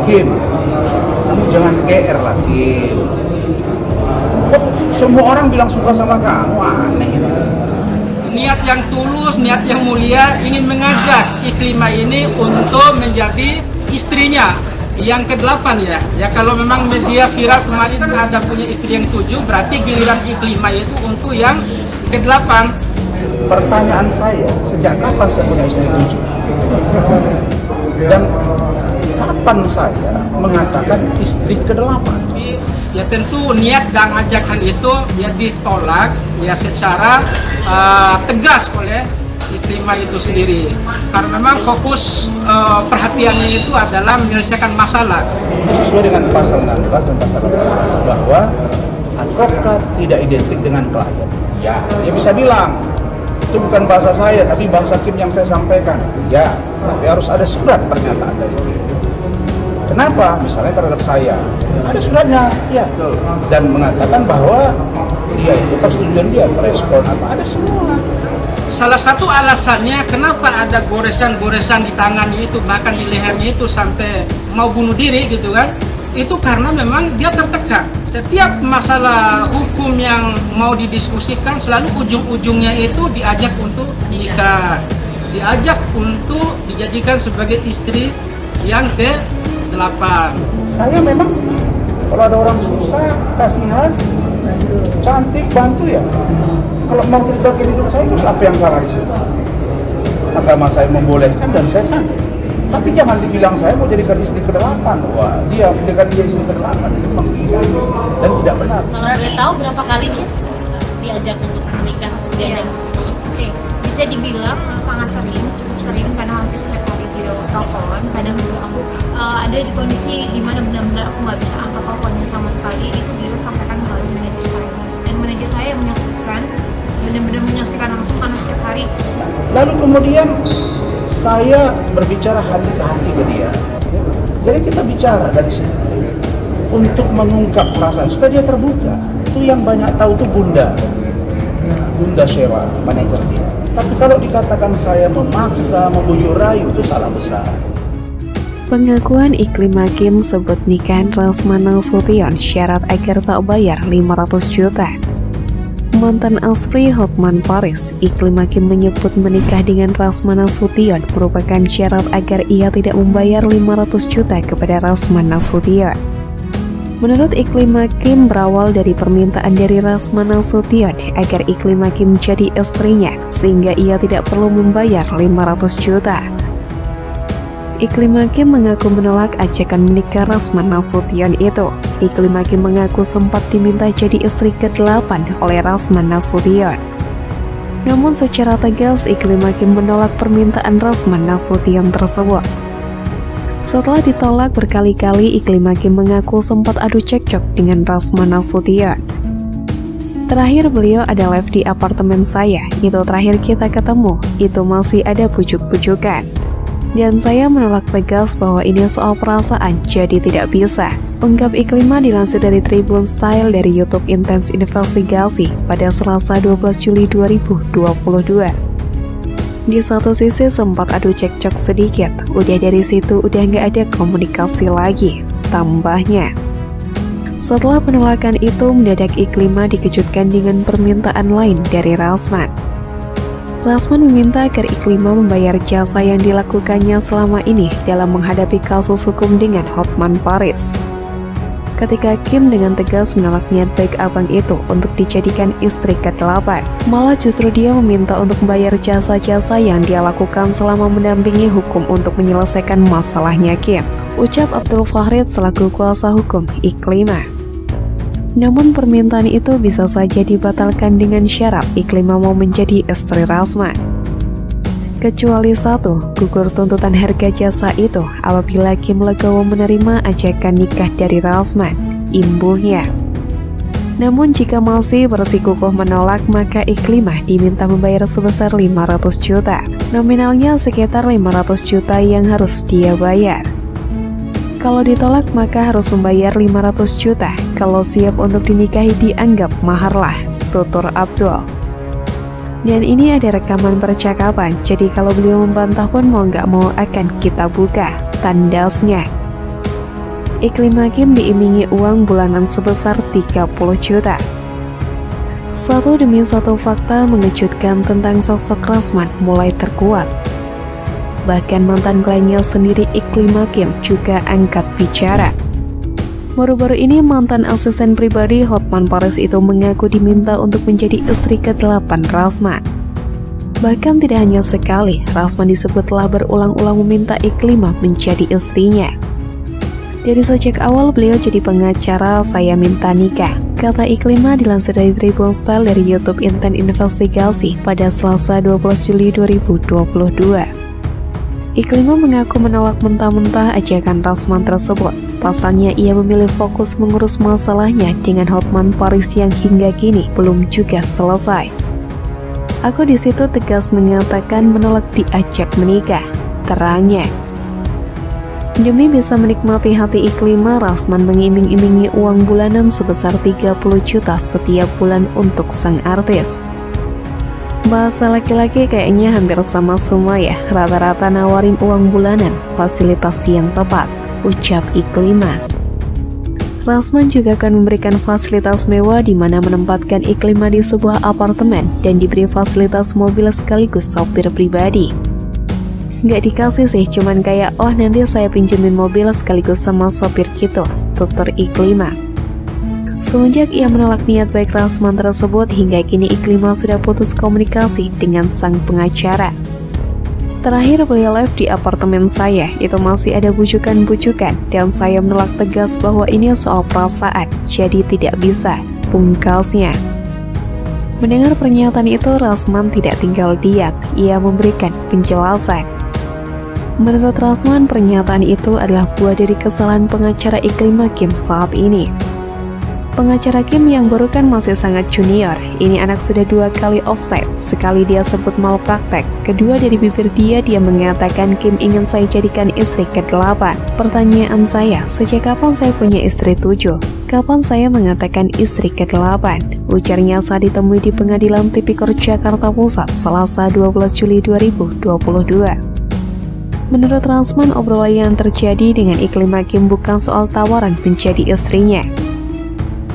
Kim, kamu jangan GR lah Kim. Kok semua orang bilang suka sama kamu, aneh. Niat yang tulus, niat yang mulia ingin mengajak Iklimah ini untuk menjadi istrinya yang ke-8 ya. Ya kalau memang media viral kemarin ada punya istri yang 7, berarti giliran Iklimah itu untuk yang ke-8. Pertanyaan saya, sejak kapan saya punya istri 7? Dan kapan saya mengatakan istri ke-8? Ya tentu niat dan ajakan itu ya ditolak ya secara tegas oleh Iklimah itu sendiri, karena memang fokus perhatiannya itu adalah menyelesaikan masalah. Sesuai dengan pasal 16 dan pasal 18 bahwa advokat tidak identik dengan klien. Ya, dia bisa bilang itu bukan bahasa saya, tapi bahasa Kim yang saya sampaikan. Ya, tapi harus ada surat pernyataan dari Kim. Kenapa? Misalnya terhadap saya, ada suratnya, ya, dan mengatakan bahwa dia itu persetujuan dia, merespon apa, ada semua. Salah satu alasannya kenapa ada goresan-goresan di tangannya itu, bahkan di lehernya itu sampai mau bunuh diri gitu kan, itu karena memang dia tertekan. Setiap masalah hukum yang mau didiskusikan selalu ujung-ujungnya itu diajak untuk nikah, diajak untuk dijadikan sebagai istri yang ke-8. Saya memang kalau ada orang susah, kasihan, cantik, bantu ya. Kalau mau cerita hidup saya, terus apa yang salah di situ? Agama saya membolehkan dan saya sanggup. Tapi jangan dibilang saya mau jadikan istri ke-8. Wah, dia menjadikan dia istri ke-8 itu menggila dan tidak benar. Kalau boleh tahu berapa kali dia diajak untuk menikah? Diajak. Oke, bisa dibilang sangat sering, cukup sering, karena hampir setiap hari beliau telepon. Kadang juga aku ada di kondisi di mana benar-benar aku nggak bisa angkat teleponnya sama sekali. Itu beliau sampaikan melalui manajer saya, dan manajer saya menyaksikan, benar-benar menyaksikan langsung karena setiap hari. Lalu kemudian saya berbicara hati ke hati ke dia. Jadi kita bicara dari sini untuk mengungkap perasaan supaya dia terbuka. Itu yang banyak tahu tuh Bunda Shewa, manajer dia. Tapi kalau dikatakan saya memaksa, membujuk rayu, itu salah besar. Pengakuan Iklimah Kim sebut nikahan Rasman Nasution syarat agar tak bayar 500 juta. Mantan Asri Hotman Paris, Iklimah Kim menyebut menikah dengan Rasman Nasution merupakan syarat agar ia tidak membayar 500 juta kepada Rasman Nasution. Menurut Iklimah Kim, berawal dari permintaan dari Rasman Nasution agar Iklimah Kim jadi istrinya, sehingga ia tidak perlu membayar 500 juta. Iklimah Kim mengaku menolak ajakan menikah Rasman Nasution itu. Iklimah Kim mengaku sempat diminta jadi istri ke-8 oleh Rasman Nasution. Namun secara tegas Iklimah Kim menolak permintaan Rasman Nasution tersebut. Setelah ditolak berkali-kali, Iklimah Kim mengaku sempat adu cekcok dengan Rasman Nasution. Terakhir beliau ada live di apartemen saya, itu terakhir kita ketemu, itu masih ada bujuk-bujukan. Dan saya menolak tegas bahwa ini soal perasaan, jadi tidak bisa. Ungkap Iklimah dilansir dari Tribun Style dari YouTube Intense Investigasi pada Selasa 12 Juli 2022. Di satu sisi sempat adu cekcok sedikit, udah dari situ udah nggak ada komunikasi lagi, tambahnya. Setelah penolakan itu, mendadak Iklimah dikejutkan dengan permintaan lain dari Rasman. Rasman meminta agar Iklimah membayar jasa yang dilakukannya selama ini dalam menghadapi kasus hukum dengan Hotman Paris. Ketika Kim dengan tegas menolak niat baik abang itu untuk dijadikan istri ke-8, malah justru dia meminta untuk membayar jasa-jasa yang dia lakukan selama mendampingi hukum untuk menyelesaikan masalahnya Kim, ucap Abdul Fahrid selaku kuasa hukum Iklimah. Namun permintaan itu bisa saja dibatalkan dengan syarat Iklimah mau menjadi istri Rasman. Kecuali satu, gugur tuntutan harga jasa itu apabila Kim legowo menerima ajakan nikah dari Rasman, imbuhnya. Namun jika masih bersikukuh menolak, maka Iklimah diminta membayar sebesar 500 juta. Nominalnya sekitar 500 juta yang harus dia bayar. Kalau ditolak maka harus membayar 500 juta. Kalau siap untuk dinikahi dianggap mahar lah, tutur Abdul. Dan ini ada rekaman percakapan, jadi kalau beliau membantah pun mau nggak mau akan kita buka, tandasnya. Iklim Hakim diimingi uang bulanan sebesar 30 juta. Satu demi satu fakta mengejutkan tentang sosok Rasman mulai terkuat. Bahkan mantan kliennya sendiri Iklim Hakim juga angkat bicara. Baru-baru ini mantan asisten pribadi Hotman Paris itu mengaku diminta untuk menjadi istri ke-8 Rasman. Bahkan tidak hanya sekali, Rasman disebut telah berulang-ulang meminta Iklimah menjadi istrinya. Dari sejak awal beliau jadi pengacara, saya minta nikah, kata Iklimah dilansir dari Tribun Style dari YouTube Inten Investigasi pada Selasa 12 Juli 2022. Iklimah mengaku menolak mentah-mentah ajakan Rasman tersebut. Pasalnya ia memilih fokus mengurus masalahnya dengan Hotman Paris yang hingga kini belum juga selesai. Aku di situ tegas mengatakan menolak diajak menikah, terangnya. Demi bisa menikmati hati Iklimah, Rasman mengiming-imingi uang bulanan sebesar 30 juta setiap bulan untuk sang artis. Bahasa laki-laki kayaknya hampir sama semua ya, rata-rata nawarin uang bulanan, fasilitas yang tepat, ucap Iklimah. Rasman juga akan memberikan fasilitas mewah di mana menempatkan Iklimah di sebuah apartemen dan diberi fasilitas mobil sekaligus sopir pribadi. Nggak dikasih sih, cuman kayak oh nanti saya pinjemin mobil sekaligus sama sopir gitu, tutur Iklimah. Semenjak ia menolak niat baik Rasman tersebut, hingga kini Iklimah sudah putus komunikasi dengan sang pengacara. Terakhir beliau live di apartemen saya, itu masih ada bujukan-bujukan dan saya menolak tegas bahwa ini soal perasaan, jadi tidak bisa, pungkasnya. Mendengar pernyataan itu, Rasman tidak tinggal diam, ia memberikan penjelasan. Menurut Rasman, pernyataan itu adalah buah dari kesalahan pengacara Iklimah Kim saat ini. Pengacara Kim yang baru kan masih sangat junior, ini anak sudah 2 kali offside, sekali dia sebut malpraktek, kedua dari bibir dia mengatakan Kim ingin saya jadikan istri ke-8. Pertanyaan saya, sejak kapan saya punya istri 7? Kapan saya mengatakan istri ke-8? Ujarnya saat ditemui di Pengadilan Tipikor Jakarta Pusat, Selasa 12 Juli 2022. Menurut Rasman, obrolan yang terjadi dengan Iklimah Kim bukan soal tawaran menjadi istrinya.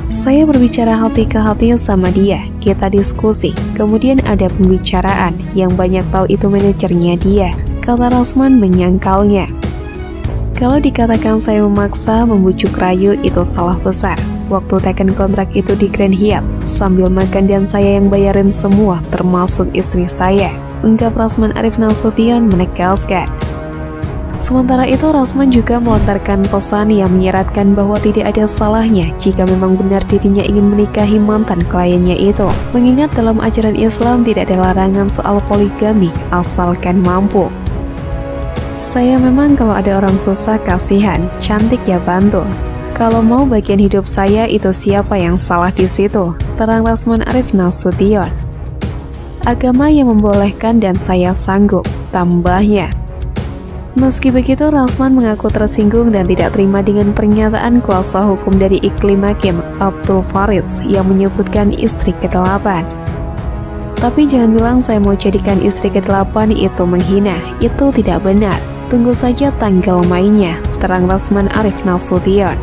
Saya berbicara hati ke hati sama dia, kita diskusi, kemudian ada pembicaraan, yang banyak tahu itu manajernya dia, kata Rasman menyangkalnya. Kalau dikatakan saya memaksa, membujuk rayu, itu salah besar. Waktu teken kontrak itu di Grand Hyatt, sambil makan dan saya yang bayarin semua, termasuk istri saya, ungkap Rasman Arif Nasution menegaskan. Sementara itu, Rasman juga melontarkan pesan yang menyeratkan bahwa tidak ada salahnya jika memang benar dirinya ingin menikahi mantan kliennya itu. Mengingat dalam ajaran Islam tidak ada larangan soal poligami, asalkan mampu. Saya memang kalau ada orang susah kasihan, cantik ya bantu. Kalau mau bagian hidup saya itu siapa yang salah di situ? Terang Rasman Arif Nasution. Agama yang membolehkan dan saya sanggup, tambahnya. Meski begitu, Rasman mengaku tersinggung dan tidak terima dengan pernyataan kuasa hukum dari Iklimah Kim, Abdul Faris, yang menyebutkan istri ke-8. Tapi jangan bilang saya mau jadikan istri ke-8 itu menghina, itu tidak benar. Tunggu saja tanggal mainnya, terang Rasman Arif Nasution.